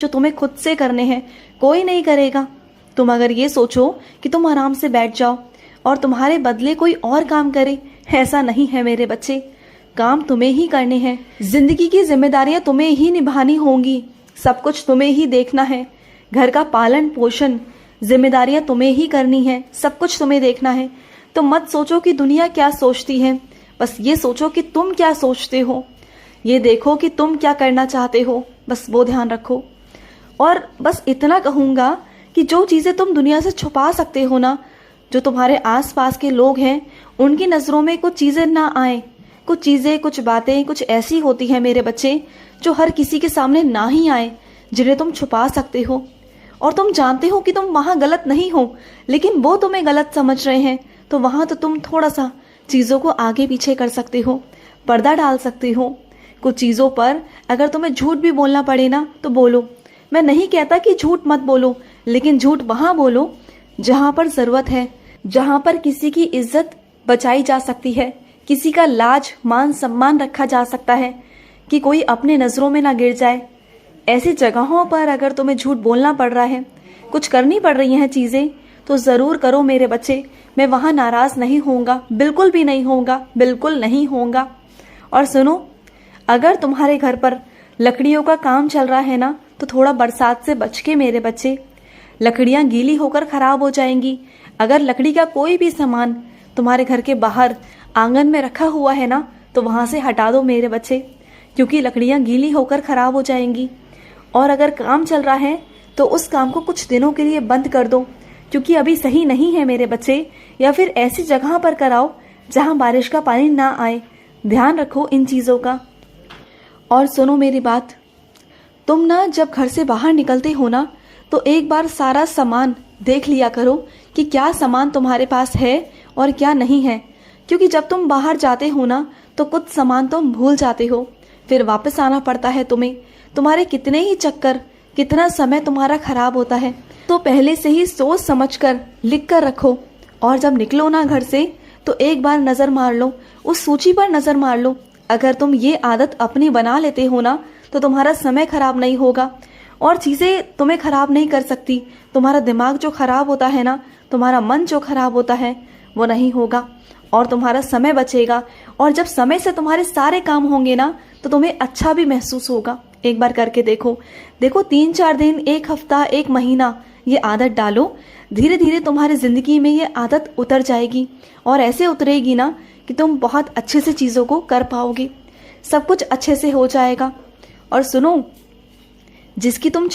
जो तुम्हें खुद से करने हैं, कोई नहीं करेगा। तुम अगर ये सोचो कि तुम आराम से बैठ जाओ और तुम्हारे बदले कोई और काम करे, ऐसा नहीं है मेरे बच्चे। काम तुम्हें ही करने हैं, जिंदगी की जिम्मेदारियां तुम्हें ही निभानी होंगी, सब कुछ तुम्हें ही देखना है। घर का पालन पोषण जिम्मेदारियां तुम्हें ही करनी है, सब कुछ तुम्हें देखना है। तो मत सोचो कि दुनिया क्या सोचती है, बस ये सोचो कि तुम क्या सोचते हो। ये देखो कि तुम क्या करना चाहते हो, बस वो ध्यान रखो। और बस इतना कहूँगा कि जो चीज़ें तुम दुनिया से छुपा सकते हो ना, जो तुम्हारे आसपास के लोग हैं उनकी नज़रों में कुछ चीज़ें ना आए। कुछ चीज़ें, कुछ बातें कुछ ऐसी होती हैं मेरे बच्चे, जो हर किसी के सामने ना ही आए, जिन्हें तुम छुपा सकते हो। और तुम जानते हो कि तुम वहाँ गलत नहीं हो, लेकिन वो तुम्हें गलत समझ रहे हैं, तो वहाँ तो तुम थोड़ा सा चीज़ों को आगे पीछे कर सकते हो, पर्दा डाल सकते हो। कुछ चीज़ों पर अगर तुम्हें झूठ भी बोलना पड़े ना, तो बोलो। मैं नहीं कहता कि झूठ मत बोलो, लेकिन झूठ वहाँ बोलो जहाँ पर ज़रूरत है, जहाँ पर किसी की इज्जत बचाई जा सकती है, किसी का लाज मान सम्मान रखा जा सकता है, कि कोई अपने नज़रों में ना गिर जाए। ऐसी जगहों पर अगर तुम्हें झूठ बोलना पड़ रहा है, कुछ करनी पड़ रही हैं चीज़ें, तो ज़रूर करो मेरे बच्चे। मैं वहाँ नाराज़ नहीं होऊंगा, बिल्कुल भी नहीं होऊंगा, बिल्कुल नहीं होऊंगा। और सुनो, अगर तुम्हारे घर पर लकड़ियों का काम चल रहा है ना, तो थोड़ा बरसात से बच के मेरे बच्चे। लकड़ियाँ गीली होकर ख़राब हो जाएंगी। अगर लकड़ी का कोई भी सामान तुम्हारे घर के बाहर आंगन में रखा हुआ है ना, तो वहाँ से हटा दो मेरे बच्चे, क्योंकि लकड़ियाँ गीली होकर ख़राब हो जाएंगी। और अगर काम चल रहा है तो उस काम को कुछ दिनों के लिए बंद कर दो, क्योंकि अभी सही नहीं है मेरे बच्चे। या फिर ऐसी जगह पर कराओ जहाँ बारिश का पानी ना आए। ध्यान रखो इन चीज़ों का। और सुनो मेरी बात, तुम ना जब घर से बाहर निकलते हो ना, तो एक बार सारा सामान देख लिया करो कि क्या सामान तुम्हारे पास है और क्या नहीं है। क्योंकि जब तुम बाहर जाते हो ना, तो कुछ सामान तुम भूल जाते हो, फिर वापस आना पड़ता है तुम्हें। तुम्हारे कितने ही चक्कर, कितना समय तुम्हारा खराब होता है। तो पहले से ही सोच समझ कर लिख कर रखो, और जब निकलो ना घर से, तो एक बार नज़र मार लो, उस सूची पर नज़र मार लो। अगर तुम ये आदत अपनी बना लेते हो ना, तो तुम्हारा समय खराब नहीं होगा और चीज़ें तुम्हें खराब नहीं कर सकती। तुम्हारा दिमाग जो खराब होता है ना, तुम्हारा मन जो खराब होता है, वो नहीं होगा और तुम्हारा समय बचेगा। और जब समय से तुम्हारे सारे काम होंगे ना, तो तुम्हें अच्छा भी महसूस होगा। एक बार करके देखो। 3-4 दिन, एक हफ्ता, एक महीना ये आदत डालो। धीरे धीरे तुम्हारी ज़िंदगी में ये आदत उतर जाएगी, और ऐसे उतरेगी ना कि तुम बहुत अच्छे से चीज़ों को कर पाओगे। सब कुछ अच्छे से हो जाएगा। और सुनो, जिसकी तुम